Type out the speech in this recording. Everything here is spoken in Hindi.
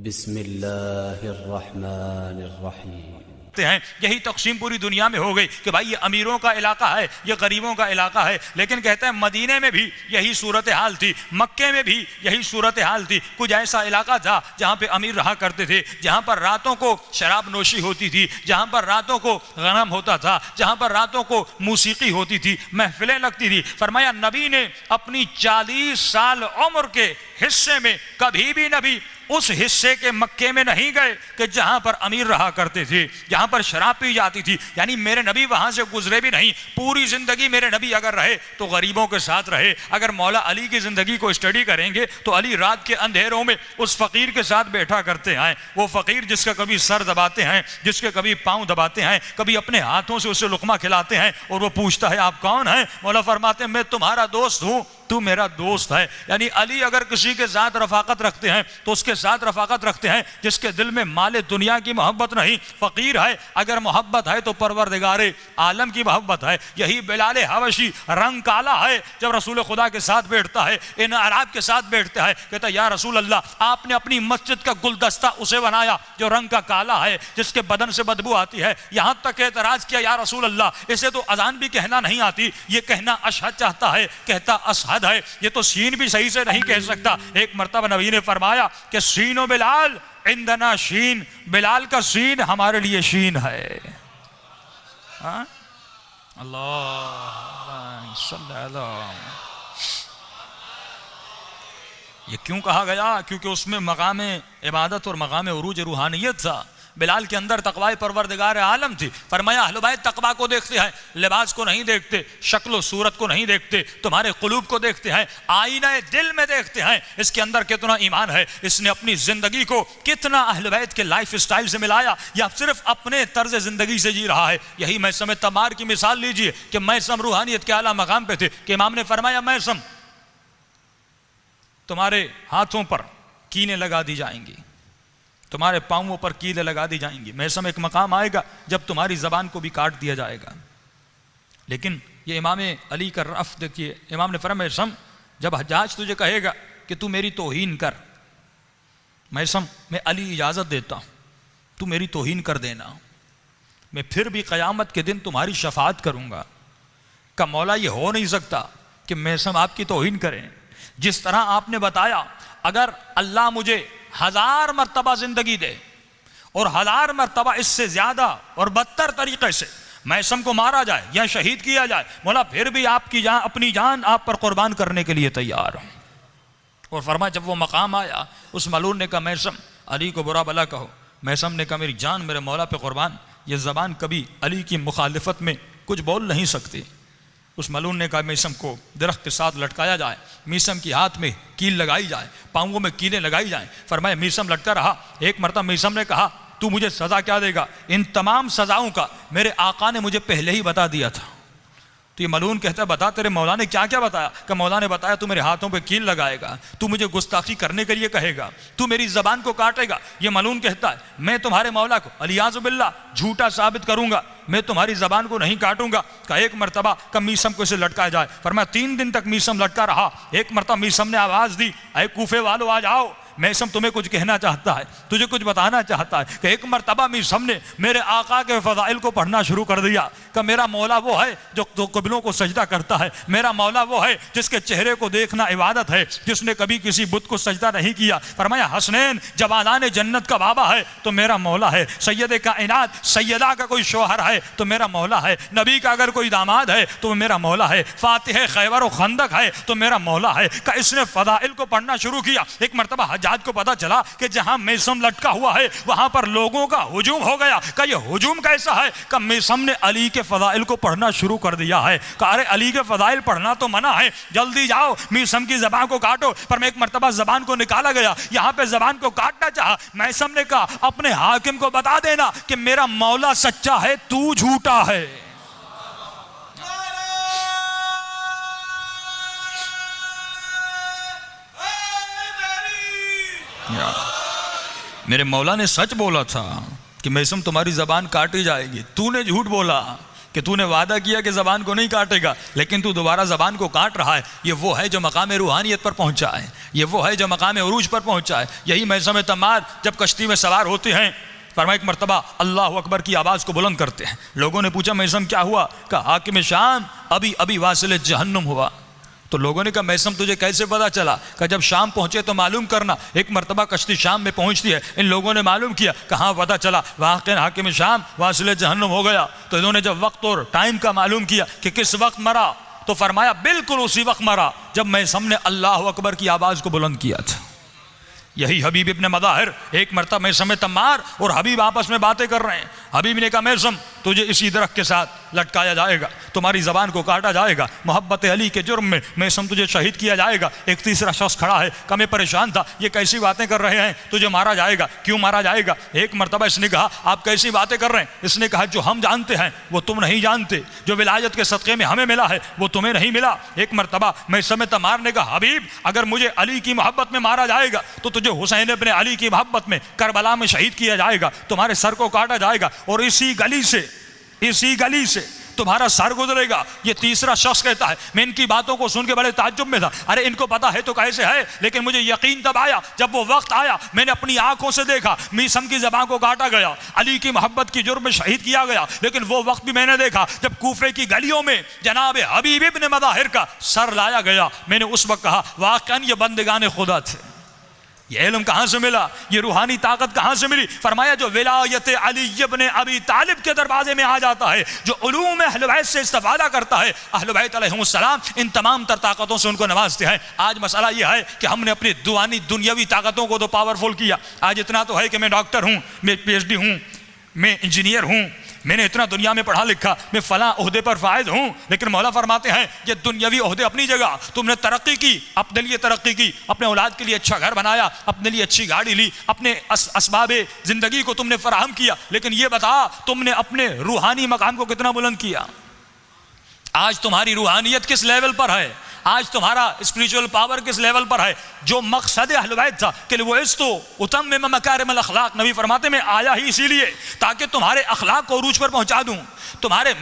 बिस्मिल्लाहिर्रहमानिर्रहीम। हैं यही तकसीम पूरी दुनिया में हो गई कि भाई ये अमीरों का इलाका है, ये गरीबों का इलाका है। लेकिन कहते हैं मदीने में भी यही सूरत हाल थी, मक्के में भी यही सूरत हाल थी। कुछ ऐसा इलाका था जहाँ पे अमीर रहा करते थे, जहाँ पर रातों को शराब नोशी होती थी, जहाँ पर रातों को गनम होता था, जहाँ पर रातों को मूसीकी होती थी, महफिलें लगती थी। फरमाया नबी ने अपनी 40 साल उम्र के हिस्से में कभी भी नबी उस हिस्से के मक्के में नहीं गए कि जहां पर अमीर रहा करते थे, जहां पर शराब पी जाती थी। यानी मेरे नबी वहां से गुजरे भी नहीं। पूरी जिंदगी मेरे नबी अगर रहे तो गरीबों के साथ रहे। अगर मौला अली की जिंदगी को स्टडी करेंगे तो अली रात के अंधेरों में उस फकीर के साथ बैठा करते हैं। वो फकीर जिसका कभी सर दबाते हैं, जिसके कभी पांव दबाते हैं, कभी अपने हाथों से उसे लुकमा खिलाते हैं और वो पूछता है आप कौन हैं? मौला फरमाते हैं मैं तुम्हारा दोस्त हूं, तू मेरा दोस्त है। यानी अली अगर किसी के साथ रफाकत रखते हैं तो उसके साथ रफाकत रखते हैं जिसके दिल में माले दुनिया की मोहब्बत नहीं। फकीर है अगर मोहब्बत है तो परवरदिगारे आलम की मोहब्बत है। यही बिलाल हबशी रंग काला है, जब रसूल खुदा के साथ बैठता है, इन अरब के साथ बैठता है, कहता है या रसूल अल्लाह आपने अपनी मस्जिद का गुलदस्ता उसे बनाया जो रंग का काला है, जिसके बदन से बदबू आती है। यहां तक एतराज किया या रसूल अल्लाह इसे तो अजान भी कहना नहीं आती, ये कहना अशहद चाहता है। कहता असहद है, ये तो सीन भी सही से नहीं कह सकता। एक मर्तबा नबी ने फरमाया कि सीनो बिलाल इंदना शीन, बिलाल का सीन हमारे लिए शीन है। अल्लाह सल्लल्लाहु। ये क्यों कहा गया? क्योंकि उसमें मकाम इबादत और मकाम उरूज रूहानियत था। बिलाल के अंदर तकवाए परवरदिगार आलम थी। फरमाया अहले बैत तकवा को देखते हैं, लिबास को नहीं देखते, शक्ल सूरत को नहीं देखते, तुम्हारे कुलूब को देखते हैं, आईना दिल में देखते हैं इसके अंदर कितना ईमान है, इसने अपनी जिंदगी को कितना अहले बैत के लाइफ स्टाइल से मिलाया या सिर्फ अपने तर्ज जिंदगी से जी रहा है। यही मैसम तमार की मिसाल लीजिए कि मैसम रूहानियत के आला मकाम पे थे कि इमाम ने फरमाया मैसम तुम्हारे हाथों पर कीलें लगा दी जाएंगी, तुम्हारे पांवों पर कीलें लगा दी जाएंगी। मैसम एक मकाम आएगा जब तुम्हारी जबान को भी काट दिया जाएगा। लेकिन ये इमाम अली का रफ देखिए, इमाम ने फरमाया मैसम जब हज्जाज तुझे कहेगा कि तू मेरी तौहीन कर, मैसम मैं अली इजाजत देता हूं तू मेरी तौहीन कर देना, मैं फिर भी क़यामत के दिन तुम्हारी शफाअत करूंगा। का मौला ये हो नहीं सकता कि मैसम आपकी तौहीन करें। जिस तरह आपने बताया अगर अल्लाह मुझे 1000 मरतबा जिंदगी दे और 1000 मरतबा इससे ज्यादा और बदतर तरीके से मैसम को मारा जाए या शहीद किया जाए, मौला फिर भी आपकी जान, अपनी जान आप पर कुर्बान करने के लिए तैयार हूं। और फरमाया जब वो मकाम आया उस मलून ने कहा मैसम अली को बुरा भला कहो। मैसम ने कहा मेरी जान मेरे मौला पे कुर्बान, ये जबान कभी अली की मुखालिफत में कुछ बोल नहीं सकती। उस मलून ने कहा मीसम को दरख्त के साथ लटकाया जाए, मीसम की हाथ में कील लगाई जाए, पांवों में कीलें लगाई जाएं। फरमाया मीसम लटका रहा। एक मरतबा मीसम ने कहा तू मुझे सजा क्या देगा? इन तमाम सजाओं का मेरे आका ने मुझे पहले ही बता दिया था। तो ये मलून कहता है बता तेरे मौला ने क्या क्या बताया? कि मौला ने बताया तू मेरे हाथों पे कील लगाएगा, तू मुझे गुस्ताखी करने के लिए कहेगा, तू मेरी जबान को काटेगा। ये मलून कहता है मैं तुम्हारे मौला को अलियाज़ु बिल्लाह झूठा साबित करूंगा, मैं तुम्हारी जबान को नहीं काटूंगा। का एक मरतबा का मीसम को इसे लटकाया जाए। फरमाया 3 दिन तक मीसम लटका रहा। एक मरतबा मीसम ने आवाज दी अरे कूफे वालों आ जाओ, मैसम तुम्हें कुछ कहना चाहता है, तुझे कुछ बताना चाहता है। कि एक मरतबा मीसम ने मेरे आका के फ़ज़ाइल को पढ़ना शुरू कर दिया कि मेरा मौला वो है जो क़िबलों को सजदा करता है, मेरा मौला वो है जिसके चेहरे को देखना इबादत है, जिसने कभी किसी बुत को सजदा नहीं किया। फरमाया हसनैन जवानाने जन्नत का बाबा है तो मेरा मौला है, सैयद कायनात सैयदा का कोई शोहर है तो मेरा मौला है, नबी का अगर कोई दामाद है तो मेरा मौला है, फातिह खैबर व खंदक है तो मेरा मौला है। का इसने फ़ज़ाइल को पढ़ना शुरू किया। एक मरतबा हज्जाज को पता चला कि जहां मैसम लटका हुआ है वहां पर लोगों का हुजूम हो गया। का ये हुजूम कैसा है? का मैसम ने अली के फ़ज़ाइल को पढ़ना शुरू कर दिया है। का अरे अली के फ़ज़ाइल पढ़ना तो मना है, जल्दी जाओ मैसम की ज़बान को काटो। पर मैं एक मरतबा ज़बान को निकाला गया, यहाँ पे ज़बान को काटना चाहा। मैसम ने कहा अपने हाकिम को बता देना कि मेरा मौला सच्चा है, तू झूठा है। मेरे मौला ने सच बोला था कि मैसम तुम्हारी जबान काटी जाएगी, तूने झूठ बोला। कि तूने वादा किया कि ज़बान को नहीं काटेगा, लेकिन तू दोबारा ज़बान को काट रहा है। ये वो है जो मकाम रूहानियत पर पहुंचा है, ये वो है जो मकाम उरूज पर पहुंचा है। यही मैसम तम्मार जब कश्ती में सवार होते हैं, फरमा एक मरतबा अल्लाह अकबर की आवाज़ को बुलंद करते हैं। लोगों ने पूछा मैसम क्या हुआ? कहा हाकिम शाम अभी अभी वासिल जहन्नुम हुआ। तो लोगों ने कहा मैसम तुझे कैसे पता चला? कहा जब शाम पहुंचे तो मालूम करना। एक मरतबा कश्ती शाम में पहुंचती है, इन लोगों ने मालूम किया, कहाँ पता चला वाक़ई हाकिम शाम वासिल जहन्नुम हो गया। तो इन्होंने जब वक्त और टाइम का मालूम किया कि किस वक्त मरा, तो फरमाया बिल्कुल उसी वक्त मरा जब मैसम ने अल्लाह अकबर की आवाज़ को बुलंद किया था। यही हबीब इब्ने मज़ाहिर एक मरतबा मैसम तम्मार और हबीब आपस में बातें कर रहे हैं। हबीब ने कहा मैसम तुझे इसी दरख्त के साथ लटकाया जाएगा, तुम्हारी ज़बान को काटा जाएगा, मोहब्बत अली के जुर्म में मैसम तुझे शहीद किया जाएगा। एक तीसरा शख्स खड़ा है, कमे परेशान था, ये कैसी बातें कर रहे हैं, तुझे मारा जाएगा, क्यों मारा जाएगा? एक मरतबा इसने कहा आप कैसी बातें कर रहे हैं? इसने कहा जो हम जानते हैं वो तुम नहीं जानते, जो विलायत के सदक़े में हमें मिला है वो तुम्हें नहीं मिला। एक मरतबा मैसम तम्मार ने कहा हबीब अगर मुझे अली की मोहब्बत में मारा जाएगा तो तुझे हुसैन इब्ने अली की मोहब्बत में करबला में शहीद किया जाएगा, तुम्हारे सर को काटा जाएगा और इसी गली से तुम्हारा सर गुजरेगा। ये तीसरा शख्स कहता है मैं इनकी बातों को सुन के बड़े ताज्जुब में था, अरे इनको पता है तो कैसे है, लेकिन मुझे यकीन तब आया जब वो वक्त आया, मैंने अपनी आंखों से देखा मीसम की ज़बान को काटा गया, अली की मोहब्बत की जुर्म में शहीद किया गया। लेकिन वो वक्त भी मैंने देखा जब कूफे की गलियों में जनाब हबीब इब्ने मज़ाहिर का सर लाया गया। मैंने उस वक्त कहा वाक़ई ये बंदगान खुदा थे। ये इल्म कहाँ से मिला, ये रूहानी ताकत कहाँ से मिली? फरमाया जो विलायत अली इब्ने अबी तालिब के दरवाजे में आ जाता है, जो उलूम अहले बैत से इस्तिफादा करता है, अहले बैत अलैहिमुस्सलाम इन तमाम तर ताकतों से उनको नवाजते हैं। आज मसला ये है कि हमने अपनी दुनियावी ताकतों को तो पावरफुल किया। आज इतना तो है कि मैं डॉक्टर हूँ, मैं PhD हूँ, मैं इंजीनियर हूँ, मैंने इतना दुनिया में पढ़ा लिखा, मैं फला ओहदे पर फायद हूँ। लेकिन मौला फरमाते हैं ये दुनियावी ओहदे अपनी जगह, तुमने तरक्की की, अपने लिए तरक्की की, अपने औलाद के लिए अच्छा घर बनाया, अपने लिए अच्छी गाड़ी ली, अपने असबाब जिंदगी को तुमने फराहम किया, लेकिन ये बता तुमने अपने रूहानी मकाम को कितना बुलंद किया? आज तुम्हारी रूहानियत किस लेवल पर है? आज तुम्हारा स्पिरिचुअल पावर किस लेवल पर है? जो मकसद अहले बैत था कि वो इस्तो उतम्मिम मकारिमिल अखलाक, नबी फरमाते मैं आया ही इसीलिए ताकि तुम्हारे अखलाक को उरूज पर पहुंचा दूं, तुम्हारे